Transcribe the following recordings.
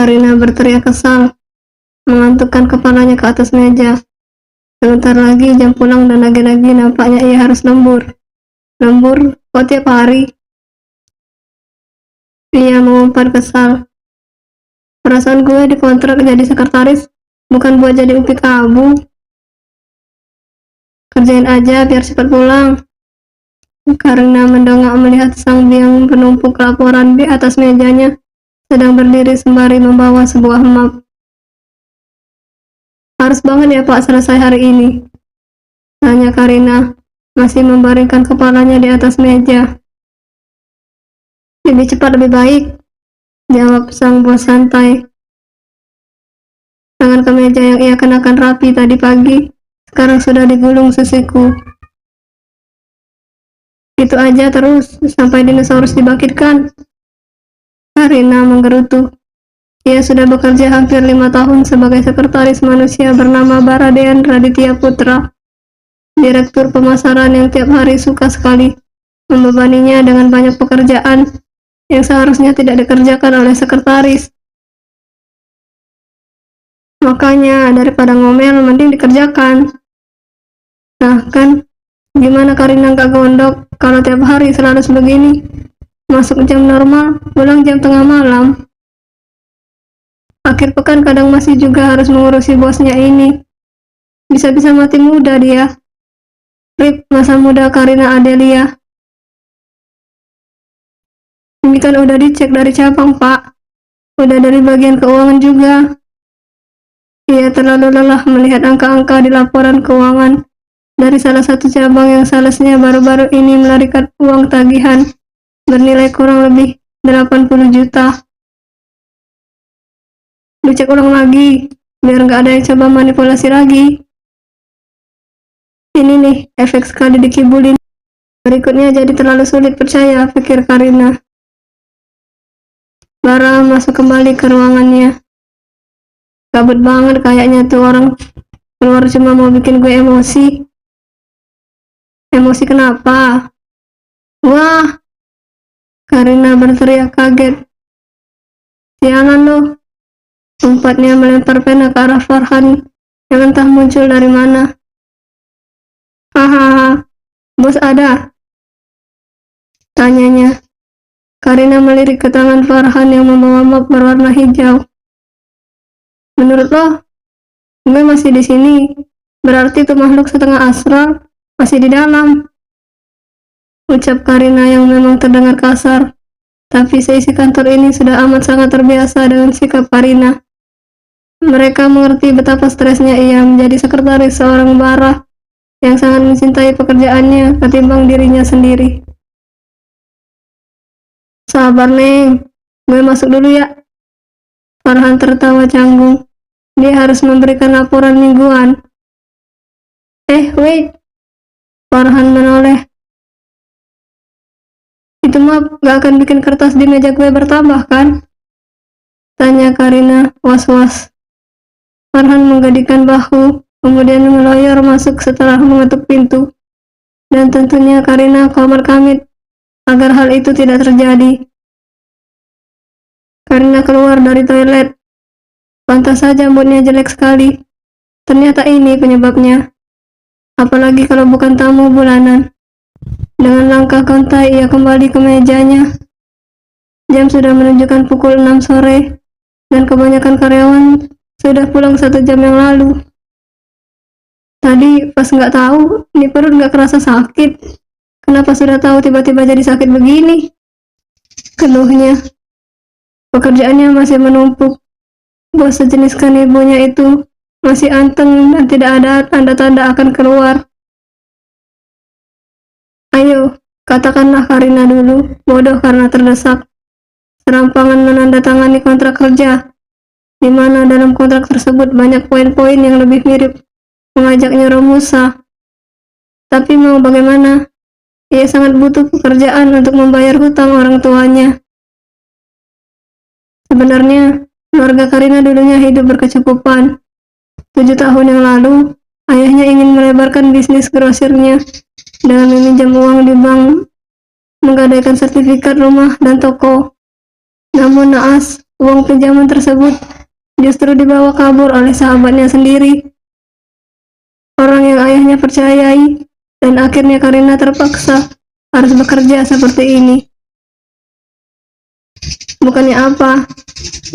Karina berteriak kesal, mengantukkan kepalanya ke atas meja. Sebentar lagi jam pulang dan lagi-lagi nampaknya ia harus lembur. Lembur? Kok tiap hari? Ia mengumpat kesal. Perasaan gue dikontrak jadi sekretaris, bukan buat jadi upik abu. Kerjain aja biar cepat pulang. Karena mendongak melihat sang biang penumpuk laporan di atas mejanya sedang berdiri sembari membawa sebuah map. Harus banget ya Pak selesai hari ini? Tanya Karina, masih membaringkan kepalanya di atas meja. Lebih cepat lebih baik, jawab sang bos santai. Tangan kemeja yang ia kenakan rapi tadi pagi, sekarang sudah digulung sisiku. Itu aja terus, sampai dinosaurus dibangkitkan. Karina menggerutu. Ia sudah bekerja hampir 5 tahun sebagai sekretaris manusia bernama Baradean Raditya Putra, direktur pemasaran yang tiap hari suka sekali membebaninya dengan banyak pekerjaan yang seharusnya tidak dikerjakan oleh sekretaris. Makanya daripada ngomel mending dikerjakan. Nah kan, gimana Karina nggak gondok kalau tiap hari selalu begini? Masuk jam normal, pulang jam tengah malam. Akhir pekan kadang masih juga harus mengurusi bosnya ini. Bisa-bisa mati muda dia. RIP masa muda Karina Adelia. Ini kan udah dicek dari cabang, Pak. Udah dari bagian keuangan juga. Ia terlalu lelah melihat angka-angka di laporan keuangan dari salah satu cabang yang salesnya baru-baru ini melarikan uang tagihan bernilai kurang lebih 80 juta. Dicek ulang lagi, biar nggak ada yang coba manipulasi lagi. Ini nih, efek sekali dikibulin. Berikutnya jadi terlalu sulit percaya, pikir Karina. Bara masuk kembali ke ruangannya. Kabut banget kayaknya tuh orang keluar cuma mau bikin gue emosi. Emosi kenapa? Wah! Karina berteriak kaget. Sialan lo! Umpatnya melempar pena ke arah Farhan yang entah muncul dari mana. Hahaha, bos ada? Tanyanya. Karina melirik ke tangan Farhan yang membawa map berwarna hijau. Menurut lo, gue masih di sini. Berarti tuh makhluk setengah astral masih di dalam. Ucap Karina yang memang terdengar kasar. Tapi seisi kantor ini sudah amat sangat terbiasa dengan sikap Karina. Mereka mengerti betapa stresnya ia menjadi sekretaris seorang bara yang sangat mencintai pekerjaannya ketimbang dirinya sendiri. Sabar Neng, gue masuk dulu ya. Farhan tertawa canggung. Dia harus memberikan laporan mingguan. Wait. Farhan menoleh. Itu mah gak akan bikin kertas di meja gue bertambah kan? Tanya Karina was-was. Farhan menggedikan bahu, kemudian ngeloyor masuk setelah mengetuk pintu. Dan tentunya Karina kamit agar hal itu tidak terjadi. Karina keluar dari toilet. Pantas saja moodnya jelek sekali. Ternyata ini penyebabnya. Apalagi kalau bukan tamu bulanan. Dengan langkah kontai ia kembali ke mejanya. Jam sudah menunjukkan pukul 6 sore. Dan kebanyakan karyawan sudah pulang 1 jam yang lalu. Tadi pas nggak tahu, ini perut nggak kerasa sakit. Kenapa sudah tahu tiba-tiba jadi sakit begini? Keluhnya. Pekerjaannya masih menumpuk. Bos sejenis ibunya itu masih anteng dan tidak ada tanda-tanda akan keluar. Ayo, katakanlah Karina dulu, bodoh karena terdesak. Serampangan menandatangani kontrak kerja, di mana dalam kontrak tersebut banyak poin-poin yang lebih mirip mengajaknya Romusa. Tapi mau bagaimana? Ia sangat butuh pekerjaan untuk membayar hutang orang tuanya. Sebenarnya, keluarga Karina dulunya hidup berkecukupan. 7 tahun yang lalu, ayahnya ingin melebarkan bisnis grosirnya dengan meminjam uang di bank, menggadaikan sertifikat rumah dan toko. Namun naas, uang pinjaman tersebut justru dibawa kabur oleh sahabatnya sendiri, orang yang ayahnya percayai, dan akhirnya Karina terpaksa harus bekerja seperti ini. Bukannya apa,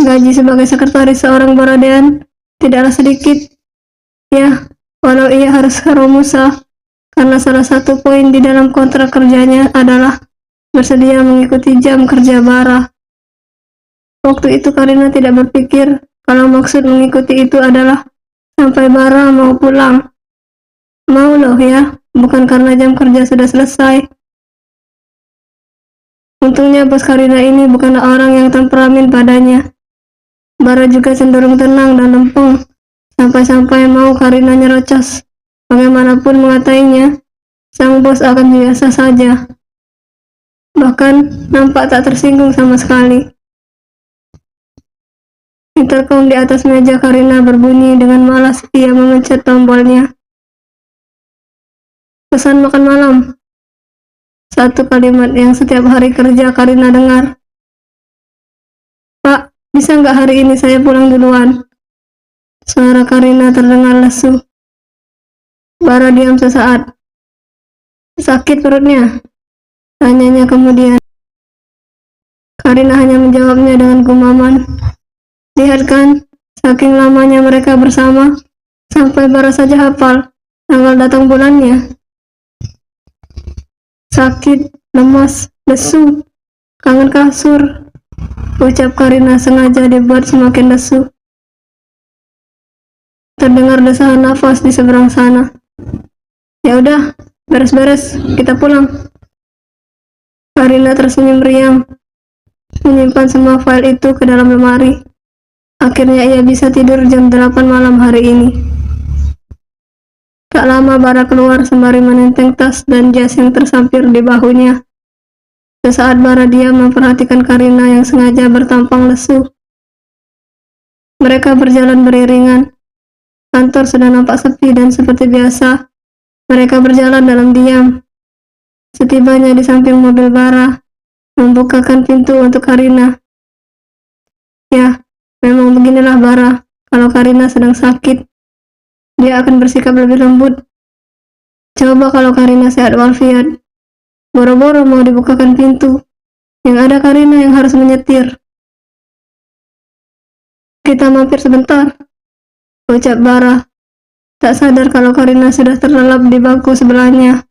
gaji sebagai sekretaris seorang baradean tidaklah sedikit, ya, walau ia harus Romusa, karena salah satu poin di dalam kontrak kerjanya adalah bersedia mengikuti jam kerja Bara. Waktu itu Karina tidak berpikir kalau maksud mengikuti itu adalah sampai Bara mau pulang. Mau loh ya, bukan karena jam kerja sudah selesai. Untungnya bos Karina ini bukanlah orang yang temperamen padanya. Bara juga cenderung tenang dan lempeng, sampai-sampai mau Karina nyerocos. Bagaimanapun mengatainya, sang bos akan biasa saja. Bahkan nampak tak tersinggung sama sekali. Intercom di atas meja Karina berbunyi dengan malas ia memencet tombolnya. Pesan makan malam. Satu kalimat yang setiap hari kerja Karina dengar. Pak, bisa nggak hari ini saya pulang duluan? Suara Karina terdengar lesu. Bara diam sesaat. Sakit perutnya? Tanyanya kemudian. Karina hanya menjawabnya dengan gumaman. Lihat kan, saking lamanya mereka bersama, sampai Bara saja hafal tanggal datang bulannya. Sakit, lemas, lesu, kangen kasur, ucap Karina sengaja dibuat semakin lesu. Terdengar desahan nafas di seberang sana. Ya udah, beres-beres, kita pulang. Karina tersenyum riang, menyimpan semua file itu ke dalam lemari. Akhirnya ia bisa tidur jam 8 malam hari ini. Tak lama Bara keluar sembari menenteng tas dan jas yang tersampir di bahunya. Sesaat Bara diam memperhatikan Karina yang sengaja bertampang lesu. Mereka berjalan beriringan. Kantor sudah nampak sepi dan seperti biasa, mereka berjalan dalam diam. Setibanya di samping mobil Bara, membukakan pintu untuk Karina. Ya, memang beginilah Bara, kalau Karina sedang sakit, dia akan bersikap lebih lembut. Coba kalau Karina sehat walafiat, boro-boro mau dibukakan pintu, yang ada Karina yang harus menyetir. Kita mampir sebentar, ucap Bara, tak sadar kalau Karina sudah terlelap di bangku sebelahnya.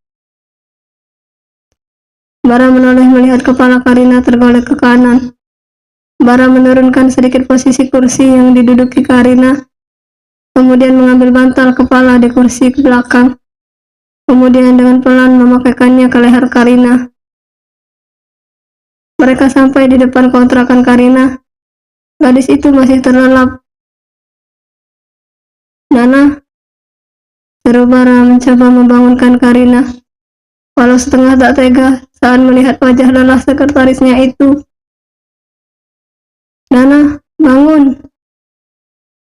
Bara menoleh melihat kepala Karina tergolek ke kanan. Bara menurunkan sedikit posisi kursi yang diduduki Karina, kemudian mengambil bantal kepala di kursi ke belakang, kemudian dengan pelan memakaikannya ke leher Karina. Mereka sampai di depan kontrakan Karina. Gadis itu masih terlelap. Nana, seru Bara mencoba membangunkan Karina, walau setengah tak tega saat melihat wajah lelah sekretarisnya itu. Nana, bangun.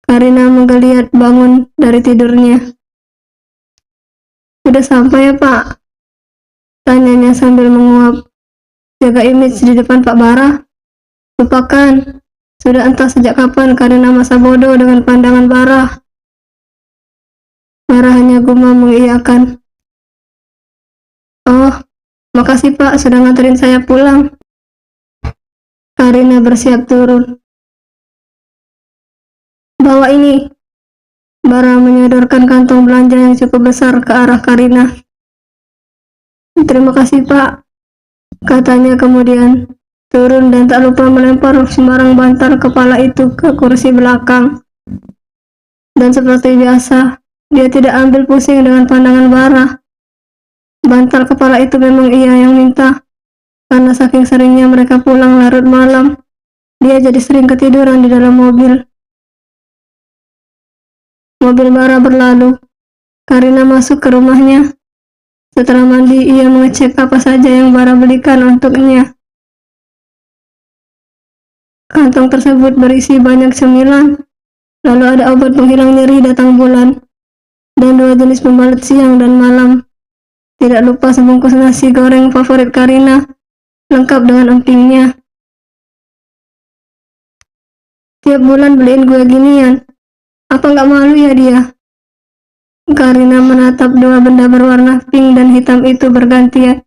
Karina menggeliat bangun dari tidurnya. Sudah sampai ya Pak? Tanyanya sambil menguap. Jaga image di depan Pak Bara. Lupakan. Sudah entah sejak kapan Karina masa bodoh dengan pandangan Bara. Bara hanya gumam mengiyakan. Oh, makasih Pak sudah nganterin saya pulang. Karina bersiap turun. Bawa ini. Bara menyodorkan kantong belanja yang cukup besar ke arah Karina. Terima kasih Pak, katanya kemudian. Turun dan tak lupa melempar sembarang bantal kepala itu ke kursi belakang. Dan seperti biasa, dia tidak ambil pusing dengan pandangan Bara. Bantal kepala itu memang ia yang minta. Karena saking seringnya mereka pulang larut malam, dia jadi sering ketiduran di dalam mobil. Mobil Bara berlalu. Karina masuk ke rumahnya. Setelah mandi, ia mengecek apa saja yang Bara belikan untuknya. Kantong tersebut berisi banyak cemilan, lalu ada obat penghilang nyeri datang bulan, dan 2 jenis pembalut siang dan malam. Tidak lupa sebungkus nasi goreng favorit Karina, lengkap dengan empingnya. Tiap bulan beliin gue ginian. Apa nggak malu ya dia? Karina menatap dua benda berwarna pink dan hitam itu bergantian.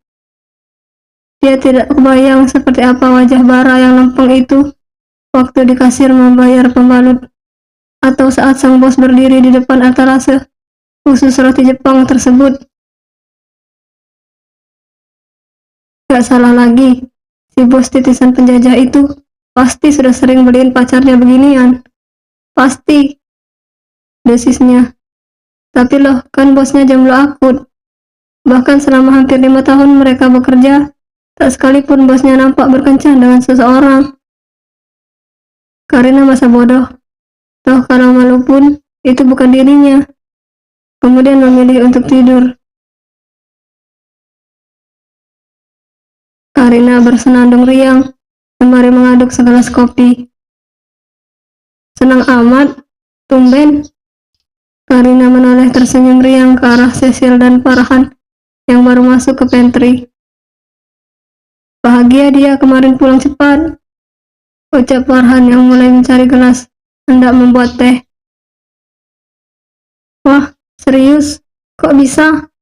Dia tidak kebayang seperti apa wajah Bara yang lempeng itu waktu di kasir membayar pembalut, atau saat sang bos berdiri di depan etalase khusus roti Jepang tersebut. Gak salah lagi, si bos titisan penjajah itu pasti sudah sering beliin pacarnya beginian. Pasti, desisnya. Tapi loh, kan bosnya jomblo akut. Bahkan selama hampir 5 tahun mereka bekerja, tak sekalipun bosnya nampak berkencan dengan seseorang. Karina masa bodoh. Toh kalau malu pun, itu bukan dirinya. Kemudian memilih untuk tidur. Karina bersenandung riang, sembari mengaduk segelas kopi. Senang amat, tumben. Karina menoleh tersenyum riang ke arah Cecil dan Farhan yang baru masuk ke pantry. Bahagia dia kemarin pulang cepat, ucap Farhan yang mulai mencari gelas, hendak membuat teh. Wah, serius? Kok bisa?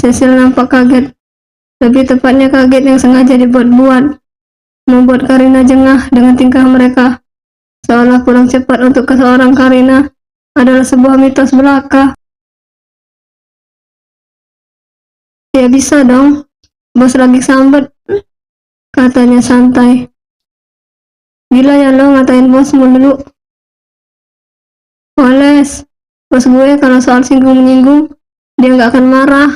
Cecil nampak kaget, lebih tepatnya kaget yang sengaja dibuat-buat, membuat Karina jengah dengan tingkah mereka, seolah pulang cepat untuk seorang Karina adalah sebuah mitos belaka. Ya bisa dong, bos lagi sambet, katanya santai. Gila ya lo ngatain bos mulu. Wales, bos gue kalau soal singgung-menyinggung, dia nggak akan marah.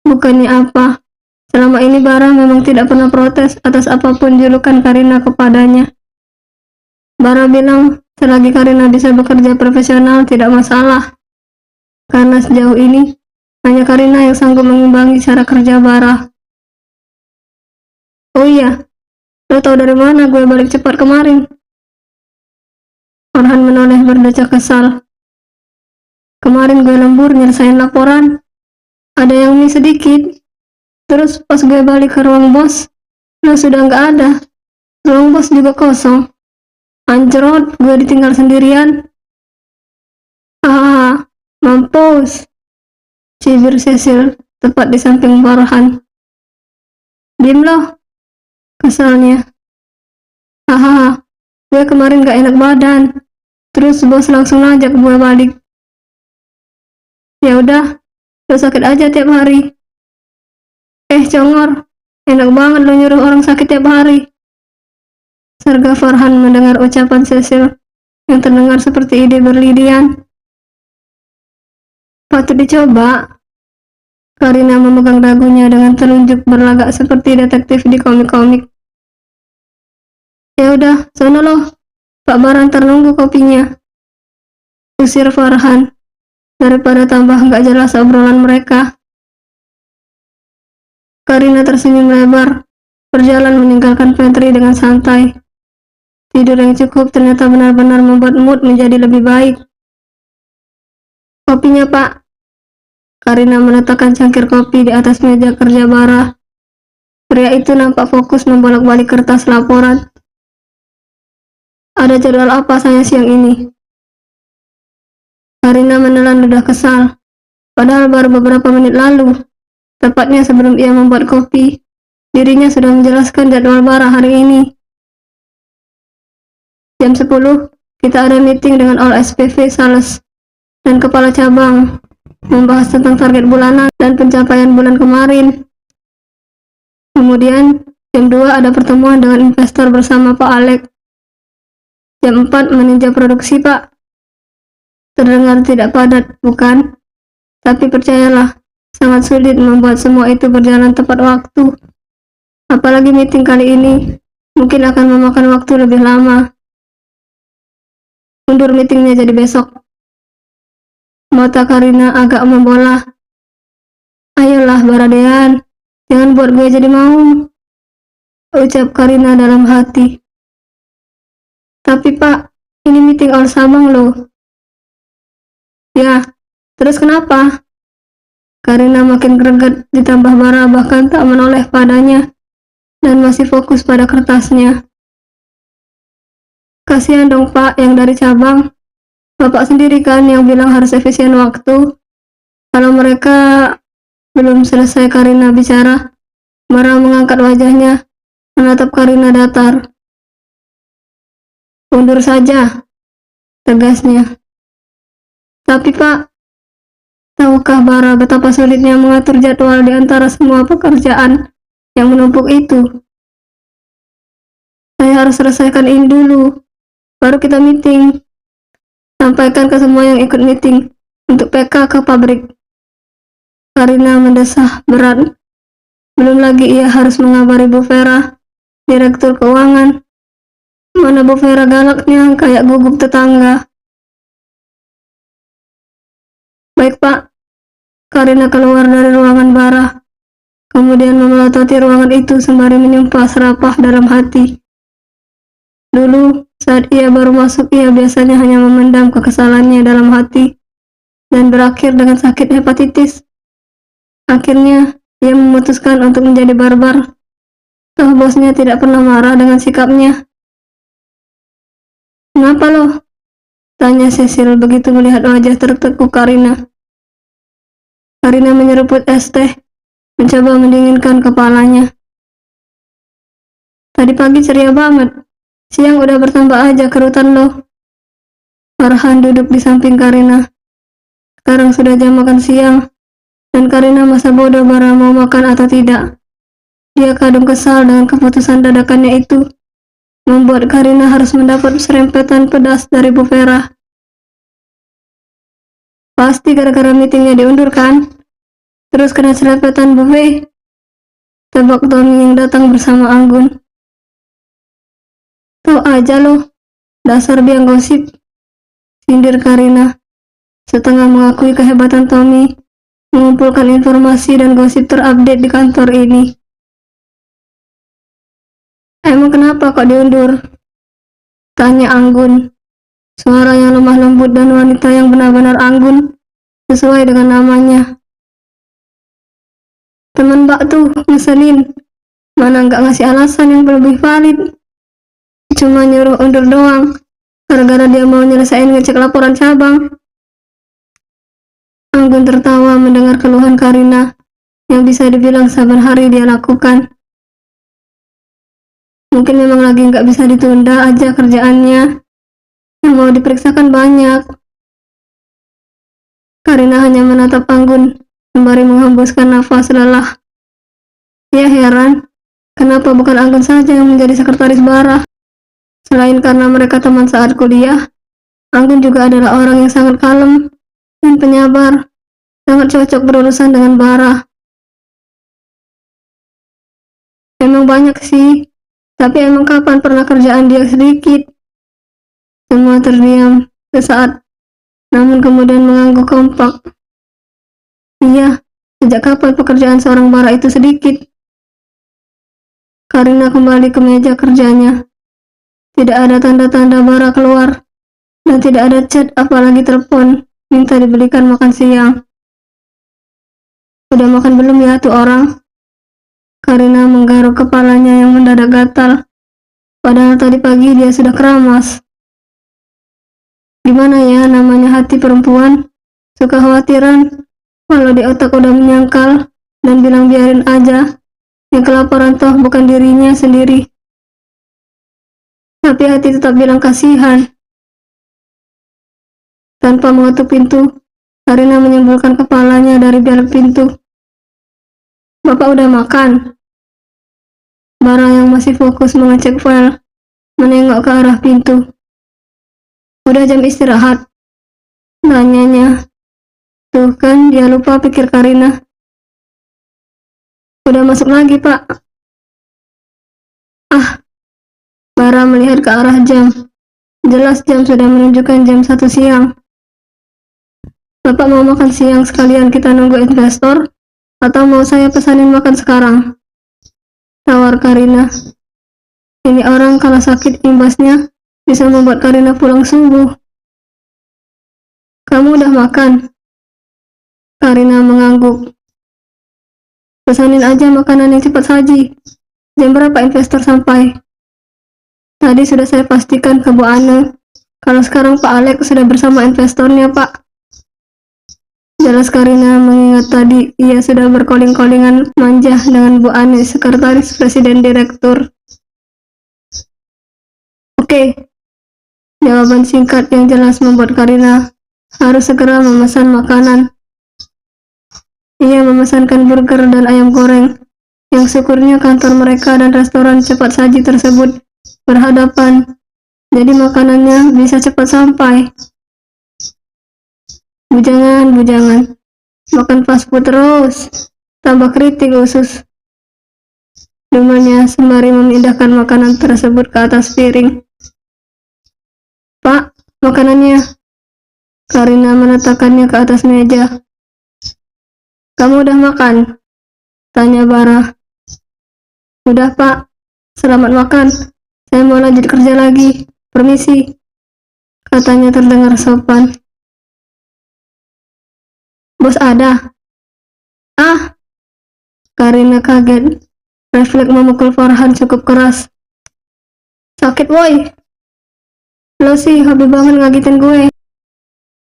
Bukannya apa, selama ini Bara memang tidak pernah protes atas apapun julukan Karina kepadanya. Bara bilang, selagi Karina bisa bekerja profesional tidak masalah. Karena sejauh ini, hanya Karina yang sanggup mengimbangi cara kerja Bara. Oh iya, lo tau dari mana gue balik cepat kemarin? Farhan menoleh berdecak kesal. Kemarin gue lembur nyelesain laporan, ada yang mie sedikit. Terus pas gue balik ke ruang bos, lo sudah nggak ada. Ruang bos juga kosong. Anjrot, gue ditinggal sendirian. Ah, mampus. Cibir Cecil, tepat di samping Farhan. Diem loh, kesalnya. Hahaha, gue kemarin gak enak badan. Terus bos langsung ngajak gue balik. Ya udah, lo sakit aja tiap hari. Congor, enak banget lo nyuruh orang sakit tiap hari. Serga Farhan mendengar ucapan Cecil yang terdengar seperti ide berlidian. Patut dicoba. Karina memegang dagunya dengan telunjuk berlagak seperti detektif di komik-komik. Ya udah, sono loh. Pak Baran nunggu kopinya. Usir Farhan, daripada tambah nggak jelas obrolan mereka. Karina tersenyum lebar, berjalan meninggalkan pantry dengan santai. Tidur yang cukup ternyata benar-benar membuat mood menjadi lebih baik. Kopinya, Pak. Karina meletakkan cangkir kopi di atas meja kerja Bara. Pria itu nampak fokus membolak-balik kertas laporan. Ada jadwal apa saya siang ini? Karina menelan ludah kesal, padahal baru beberapa menit lalu, tepatnya sebelum ia membuat kopi, dirinya sudah menjelaskan jadwal Bara hari ini. Jam 10, kita ada meeting dengan all SPV sales dan kepala cabang, membahas tentang target bulanan dan pencapaian bulan kemarin. Kemudian, jam 2 ada pertemuan dengan investor bersama Pak Alek. Jam 4 meninjau produksi, Pak. Terdengar tidak padat, bukan? Tapi percayalah, sangat sulit membuat semua itu berjalan tepat waktu. Apalagi meeting kali ini, mungkin akan memakan waktu lebih lama. Mundur meetingnya jadi besok. Mata Karina agak membola. Ayolah Baradean, jangan buat gue jadi mau, ucap Karina dalam hati. Tapi Pak, ini meeting all Sabang loh. Ya, terus kenapa? Karina makin greget, ditambah Bara bahkan tak menoleh padanya dan masih fokus pada kertasnya. Kasihan dong Pak yang dari cabang. Bapak sendiri kan yang bilang harus efisien waktu. Kalau mereka belum selesai Karina bicara, Bara mengangkat wajahnya, menatap Karina datar. Undur saja, tegasnya. Tapi Pak, tahukah Bara betapa sulitnya mengatur jadwal di antara semua pekerjaan yang menumpuk itu? Saya harus selesaikan ini dulu, baru kita meeting. Sampaikan ke semua yang ikut meeting untuk PK ke pabrik. Karina mendesah berat. Belum lagi ia harus mengabari Bu Vera, Direktur Keuangan. Mana Bu Vera galaknya kayak gugup tetangga. Baik Pak, Karina keluar dari ruangan Bara, kemudian memelototi ruangan itu sembari menyumpah serapah dalam hati. Dulu, saat ia baru masuk, ia biasanya hanya memendam kekesalannya dalam hati dan berakhir dengan sakit hepatitis. Akhirnya, ia memutuskan untuk menjadi barbar. Toh bosnya tidak pernah marah dengan sikapnya. Kenapa loh? Tanya Cecil begitu melihat wajah tertekuk Karina. Karina menyeruput es teh, mencoba mendinginkan kepalanya. Tadi pagi ceria banget. Siang udah bertambah aja kerutan loh. Farhan duduk di samping Karina. Sekarang sudah jam makan siang, dan Karina masa bodoh Bara mau makan atau tidak. Dia kadung kesal dengan keputusan dadakannya itu, membuat Karina harus mendapat serempetan pedas dari Bu Vera. Pasti gara-gara meetingnya diundur kan? Terus kena serempetan buffet. Tebak Tommy yang datang bersama Anggun. Tahu aja loh, dasar biang gosip, sindir Karina. Setengah mengakui kehebatan Tommy mengumpulkan informasi dan gosip terupdate di kantor ini. Emang kenapa kok diundur? Tanya Anggun. Suara yang lemah lembut dan wanita yang benar-benar Anggun, sesuai dengan namanya. Temen Mbak tuh ngeselin, mana nggak ngasih alasan yang lebih valid. Cuma nyuruh undur doang, gara-gara dia mau nyelesain ngecek laporan cabang. Anggun tertawa mendengar keluhan Karina yang bisa dibilang saban hari dia lakukan. Mungkin memang lagi nggak bisa ditunda aja kerjaannya. Yang mau diperiksakan banyak. Karina hanya menatap Anggun sembari menghembuskan nafas lelah. Ya heran, kenapa bukan Anggun saja yang menjadi sekretaris Bara? Selain karena mereka teman saat kuliah, Anggun juga adalah orang yang sangat kalem dan penyabar, sangat cocok berurusan dengan Bara. Emang banyak sih, tapi emang kapan pernah kerjaan dia sedikit? Semua terdiam sesaat, namun kemudian mengangguk kompak. Iya, sejak kapan pekerjaan seorang Bara itu sedikit? Karina kembali ke meja kerjanya. Tidak ada tanda-tanda Bara keluar, dan tidak ada chat apalagi telepon minta dibelikan makan siang. Udah makan belum ya tuh orang? Karina menggaruk kepalanya yang mendadak gatal, padahal tadi pagi dia sudah keramas. Gimana ya namanya hati perempuan, suka khawatiran kalau di otak udah menyangkal dan bilang biarin aja, yang kelaparan toh bukan dirinya sendiri. Tapi hati tetap bilang kasihan. Tanpa mengetuk pintu, Karina menyembulkan kepalanya dari balik pintu. Bapak udah makan? Bara yang masih fokus mengecek file, menengok ke arah pintu. Udah jam istirahat? Nanyanya. Tuh kan dia lupa, pikir Karina. Udah masuk lagi Pak. Ah, Bara melihat ke arah jam. Jelas jam sudah menunjukkan jam 1 siang. Bapak mau makan siang sekalian kita nunggu investor? Atau mau saya pesanin makan sekarang? Tawar Karina. Ini orang kalau sakit imbasnya bisa membuat Karina pulang subuh. Kamu udah makan? Karina mengangguk. Pesanin aja makanan yang cepat saji. Jam berapa investor sampai? Tadi sudah saya pastikan ke Bu Ane. Kalau sekarang Pak Alex sudah bersama investornya, Pak. Jelas Karina mengingat tadi ia sudah berkoling-kolingan manja dengan Bu Ane, sekretaris presiden direktur. Oke, jawaban singkat yang jelas membuat Karina harus segera memesan makanan. Ia memesankan burger dan ayam goreng, yang syukurnya kantor mereka dan restoran cepat saji tersebut berhadapan, jadi makanannya bisa cepat sampai. Bujangan, makan fast food terus, tambah kritik usus. Dumanya sembari memindahkan makanan tersebut ke atas piring. Pak, makanannya. Karina meletakkannya ke atas meja. Kamu udah makan? Tanya Bara. Udah, Pak. Selamat makan. Saya mau lanjut kerja lagi. Permisi. Katanya terdengar sopan. Bos ada? Ah! Karina kaget. Refleks memukul Farhan cukup keras. Sakit, woi. Lo sih hobi banget ngagetin gue.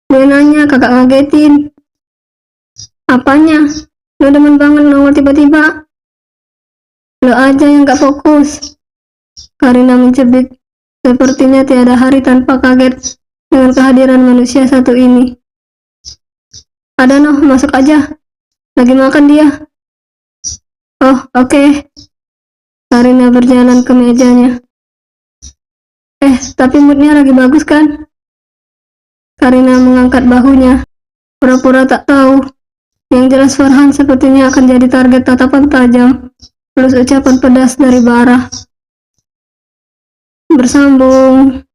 Gue nanya, kakak ngagetin. Apanya? Lo demen banget nongol tiba-tiba. Lo aja yang gak fokus. Karina mencebit. Sepertinya tiada hari tanpa kaget dengan kehadiran manusia satu ini. Ada noh, masuk aja. Lagi makan dia. Oh, oke. Karina berjalan ke mejanya. Tapi moodnya lagi bagus kan? Karina mengangkat bahunya. Pura-pura tak tahu. Yang jelas Farhan sepertinya akan jadi target tatapan tajam. Plus ucapan pedas dari Bara. Bersambung.